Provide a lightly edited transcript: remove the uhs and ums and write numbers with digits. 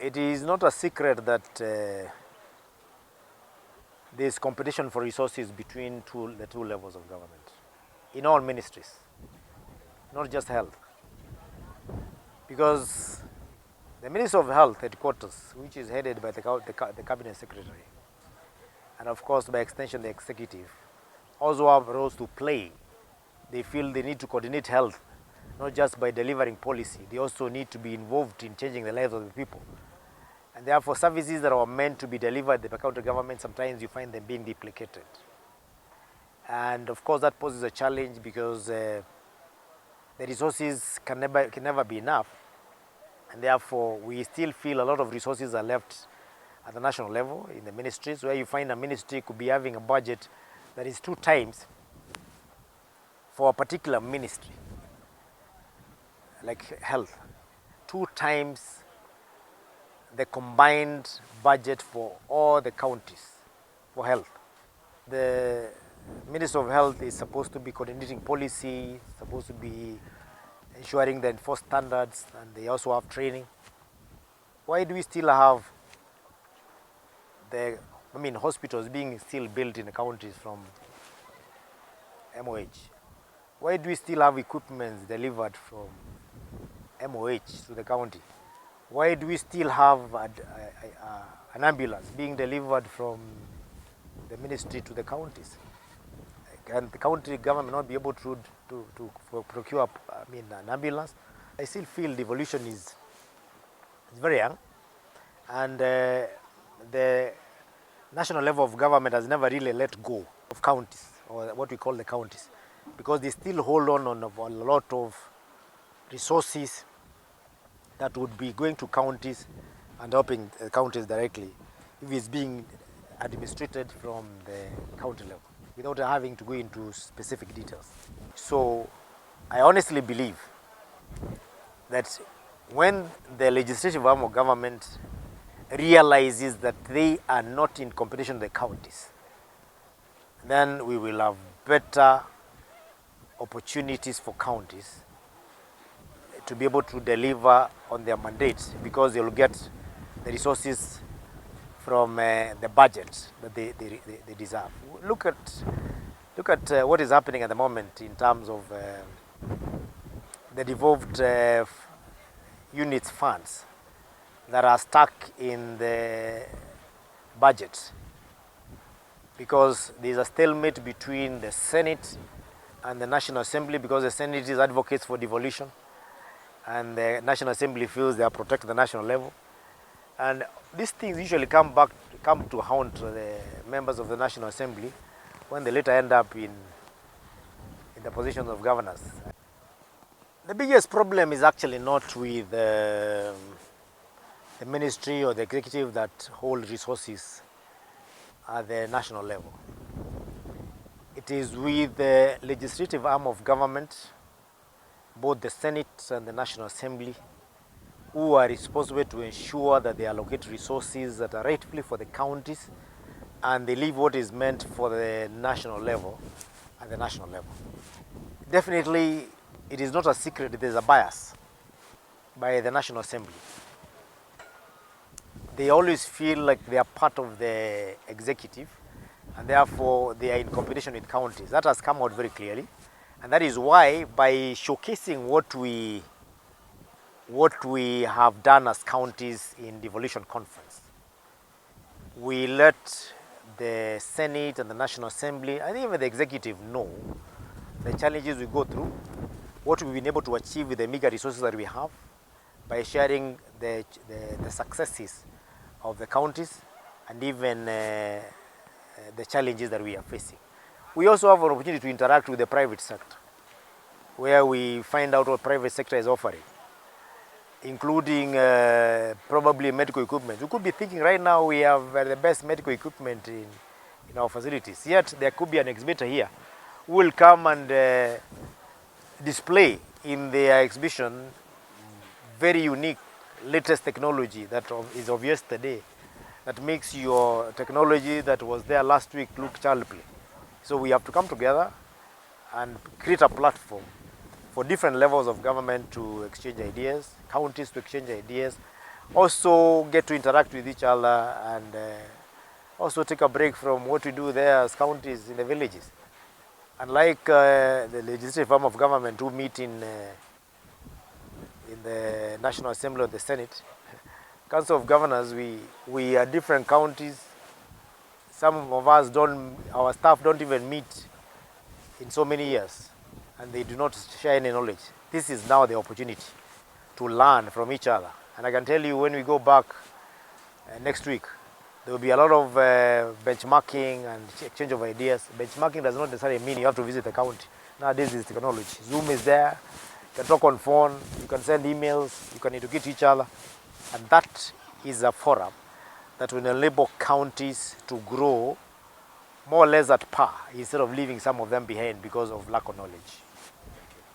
It is not a secret that there is competition for resources between the two levels of government in all ministries, not just health. Because the Ministry of Health headquarters, which is headed by the Cabinet Secretary, and of course by extension the executive, also have roles to play. They feel they need to coordinate health, not just by delivering policy. They also need to be involved in changing the lives of the people. And therefore services that are meant to be delivered by the county government, sometimes you find them being duplicated. And of course that poses a challenge because the resources can never be enough. And therefore we still feel a lot of resources are left at the national level in the ministries, where you find a ministry could be having a budget that is 2 times for a particular ministry, like health, 2 times the combined budget for all the counties for health. The Minister of Health is supposed to be coordinating policy, supposed to be ensuring the enforced standards, and they also have training. Why do we still have hospitals being still built in the counties from MOH? Why do we still have equipment delivered from MOH to the county? Why do we still have an ambulance being delivered from the ministry to the counties? Can the county government not be able to procure an ambulance? I still feel devolution is very young, and the national level of government has never really let go of counties, or what we call the counties, because they still hold on a lot of resources that would be going to counties and helping counties directly if it's being administrated from the county level, without having to go into specific details. So I honestly believe that when the legislative arm of government realizes that they are not in competition with the counties, then we will have better opportunities for counties to be able to deliver on their mandates, because they will get the resources from the budget that they deserve. Look at what is happening at the moment in terms of the devolved units funds that are stuck in the budget, because there is a stalemate between the Senate and the National Assembly, because the Senate is advocates for devolution and the National Assembly feels they are protecting the national level. And these things usually come to haunt the members of the National Assembly when they later end up in the positions of governors. The biggest problem is actually not with the ministry or the executive that hold resources at the national level. It is with the legislative arm of government, both the Senate and the National Assembly, who are responsible to ensure that they allocate resources that are rightfully for the counties, and they leave what is meant for the national level at the national level. Definitely, it is not a secret that there is a bias by the National Assembly. They always feel like they are part of the executive, and therefore they are in competition with counties. That has come out very clearly, and that is why, by showcasing what we have done as counties in Devolution Conference, we let the Senate and the National Assembly and even the executive know the challenges we go through, what we've been able to achieve with the meager resources that we have, by sharing the successes of the counties and even the challenges that we are facing. We also have an opportunity to interact with the private sector, where we find out what private sector is offering, including probably medical equipment. We could be thinking right now we have the best medical equipment in our facilities, yet there could be an exhibitor here who will come and display in their exhibition very unique latest technology that is of yesterday, that makes your technology that was there last week look child play. So we have to come together and create a platform for different levels of government to exchange ideas, counties to exchange ideas also get to interact with each other and also take a break from what we do there as counties in the villages. Unlike the legislative arm of government who meet in the National Assembly or the Senate, Council of Governors, we are different counties. Some of us our staff don't even meet in so many years, and they do not share any knowledge. This is now the opportunity to learn from each other. And I can tell you, when we go back next week, there will be a lot of benchmarking and exchange of ideas. Benchmarking does not necessarily mean you have to visit the county. Nowadays is technology. Zoom is there. You can talk on phone. You can send emails. You can educate each other. And that is a forum that will enable counties to grow more or less at par instead of leaving some of them behind because of lack of knowledge.